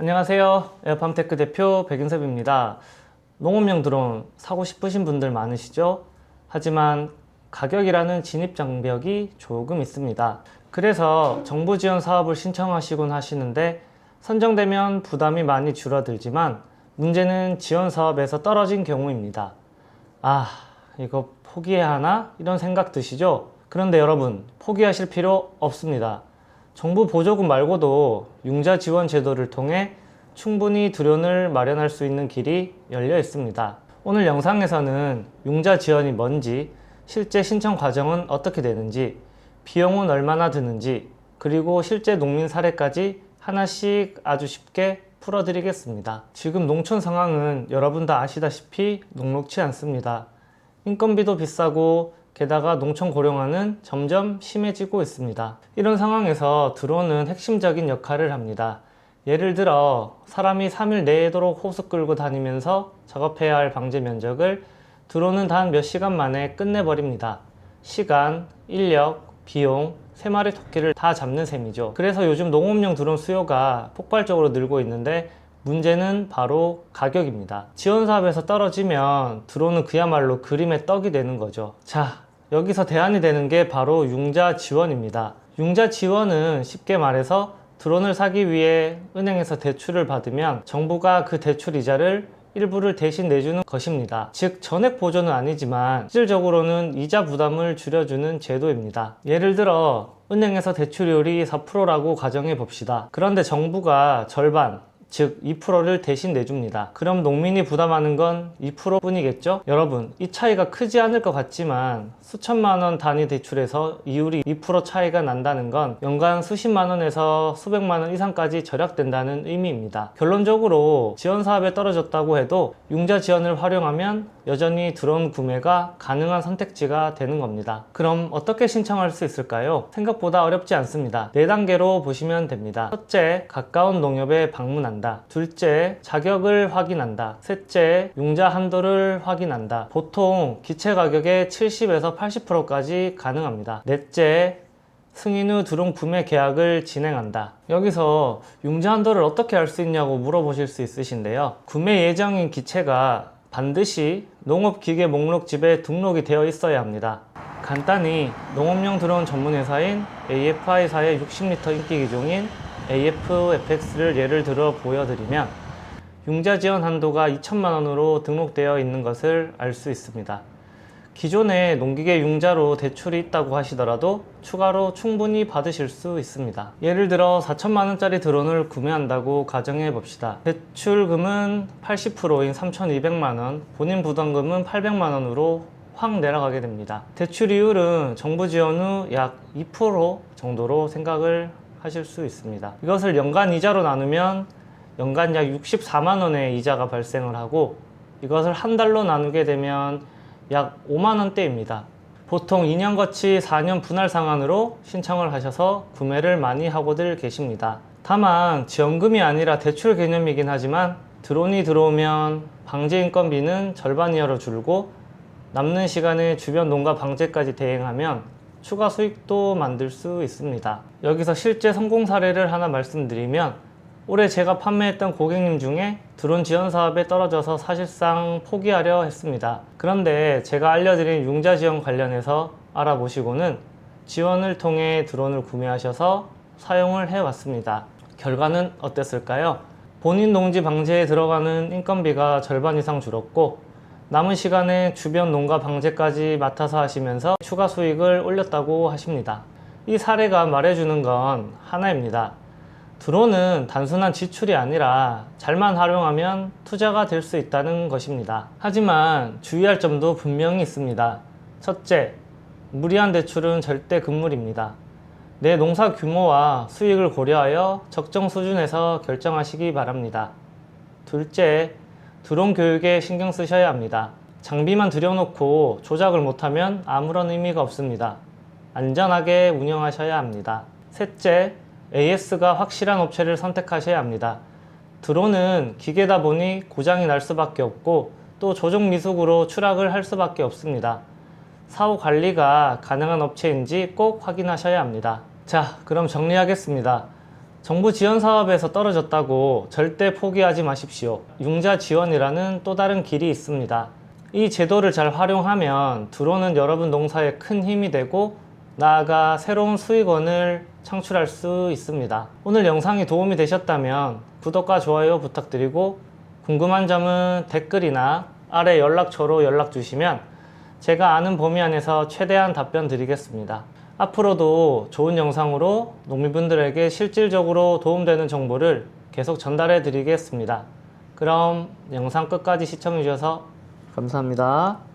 안녕하세요. 에어팜테크 대표 백윤섭입니다. 농업용 드론 사고 싶으신 분들 많으시죠? 하지만 가격이라는 진입 장벽이 조금 있습니다. 그래서 정부 지원 사업을 신청하시곤 하시는데 선정되면 부담이 많이 줄어들지만 문제는 지원 사업에서 떨어진 경우입니다. 이거 포기해야 하나? 이런 생각 드시죠? 그런데 여러분, 포기하실 필요 없습니다. 정부 보조금 말고도 융자 지원 제도를 통해 충분히 드론을 마련할 수 있는 길이 열려 있습니다. 오늘 영상에서는 융자 지원이 뭔지, 실제 신청 과정은 어떻게 되는지, 비용은 얼마나 드는지, 그리고 실제 농민 사례까지 하나씩 아주 쉽게 풀어드리겠습니다. 지금 농촌 상황은 여러분 다 아시다시피 녹록치 않습니다. 인건비도 비싸고 게다가 농촌 고령화는 점점 심해지고 있습니다. 이런 상황에서 드론은 핵심적인 역할을 합니다. 예를 들어 사람이 3일 내도록 호수 끌고 다니면서 작업해야 할 방제 면적을 드론은 단 몇 시간 만에 끝내버립니다. 시간, 인력, 비용, 3마리 토끼를 다 잡는 셈이죠. 그래서 요즘 농업용 드론 수요가 폭발적으로 늘고 있는데 문제는 바로 가격입니다. 지원 사업에서 떨어지면 드론은 그야말로 그림의 떡이 되는 거죠. 자, 여기서 대안이 되는 게 바로 융자 지원입니다. 융자 지원은 쉽게 말해서 드론을 사기 위해 은행에서 대출을 받으면 정부가 그 대출 이자를 일부를 대신 내주는 것입니다. 즉 전액 보조는 아니지만 실질적으로는 이자 부담을 줄여주는 제도입니다. 예를 들어 은행에서 대출율이 4%라고 가정해 봅시다. 그런데 정부가 절반, 즉 2%를 대신 내줍니다. 그럼 농민이 부담하는 건 2% 뿐이겠죠? 여러분, 이 차이가 크지 않을 것 같지만 수천만 원 단위 대출에서 이율이 2% 차이가 난다는 건 연간 수십만 원에서 수백만 원 이상까지 절약된다는 의미입니다. 결론적으로 지원 사업에 떨어졌다고 해도 융자 지원을 활용하면 여전히 드론 구매가 가능한 선택지가 되는 겁니다. 그럼 어떻게 신청할 수 있을까요? 생각보다 어렵지 않습니다. 4단계로 보시면 됩니다. 첫째, 가까운 농협에 방문한다. 둘째, 자격을 확인한다. 셋째, 융자 한도를 확인한다. 보통 기체 가격의 70에서 80%까지 가능합니다. 넷째, 승인 후 드론 구매 계약을 진행한다. 여기서 융자 한도를 어떻게 알 수 있냐고 물어보실 수 있으신데요. 구매 예정인 기체가 반드시 농업기계 목록집에 등록이 되어 있어야 합니다. 간단히 농업용 드론 전문회사인 AFI사의 60리터 인기 기종인 AF-FX를 예를 들어 보여드리면 융자 지원 한도가 2천만 원으로 등록되어 있는 것을 알 수 있습니다. 기존에 농기계 융자로 대출이 있다고 하시더라도 추가로 충분히 받으실 수 있습니다. 예를 들어 4천만 원짜리 드론을 구매한다고 가정해 봅시다. 대출금은 80%인 3,200만 원, 본인 부담금은 800만 원으로 확 내려가게 됩니다. 대출 이율은 정부 지원 후 약 2% 정도로 생각을 하실 수 있습니다. 이것을 연간 이자로 나누면 연간 약 64만 원의 이자가 발생을 하고 이것을 한 달로 나누게 되면 약 5만 원대입니다. 보통 2년 거치 4년 분할 상환으로 신청을 하셔서 구매를 많이 하고들 계십니다. 다만 지원금이 아니라 대출 개념이긴 하지만 드론이 들어오면 방제 인건비는 절반 이하로 줄고 남는 시간에 주변 농가 방제까지 대행하면 추가 수익도 만들 수 있습니다. 여기서 실제 성공 사례를 하나 말씀드리면 올해 제가 판매했던 고객님 중에 드론 지원 사업에 떨어져서 사실상 포기하려 했습니다. 그런데 제가 알려드린 융자 지원 관련해서 알아보시고는 지원을 통해 드론을 구매하셔서 사용을 해왔습니다. 결과는 어땠을까요? 본인 농지 방제에 들어가는 인건비가 절반 이상 줄었고 남은 시간에 주변 농가 방제까지 맡아서 하시면서 추가 수익을 올렸다고 하십니다. 이 사례가 말해주는 건 하나입니다. 드론은 단순한 지출이 아니라 잘만 활용하면 투자가 될 수 있다는 것입니다. 하지만 주의할 점도 분명히 있습니다. 첫째, 무리한 대출은 절대 금물입니다. 내 농사 규모와 수익을 고려하여 적정 수준에서 결정하시기 바랍니다. 둘째, 드론 교육에 신경 쓰셔야 합니다. 장비만 들여놓고 조작을 못하면 아무런 의미가 없습니다. 안전하게 운영하셔야 합니다. 셋째, AS가 확실한 업체를 선택하셔야 합니다. 드론은 기계다 보니 고장이 날 수밖에 없고 또 조종 미숙으로 추락을 할 수밖에 없습니다. 사후 관리가 가능한 업체인지 꼭 확인하셔야 합니다. 자, 그럼 정리하겠습니다. 정부 지원 사업에서 떨어졌다고 절대 포기하지 마십시오. 융자 지원이라는 또 다른 길이 있습니다. 이 제도를 잘 활용하면 들어오는 여러분 농사에 큰 힘이 되고 나아가 새로운 수익원을 창출할 수 있습니다. 오늘 영상이 도움이 되셨다면 구독과 좋아요 부탁드리고 궁금한 점은 댓글이나 아래 연락처로 연락 주시면 제가 아는 범위 안에서 최대한 답변 드리겠습니다. 앞으로도 좋은 영상으로 농민분들에게 실질적으로 도움되는 정보를 계속 전달해 드리겠습니다. 그럼 영상 끝까지 시청해 주셔서 감사합니다.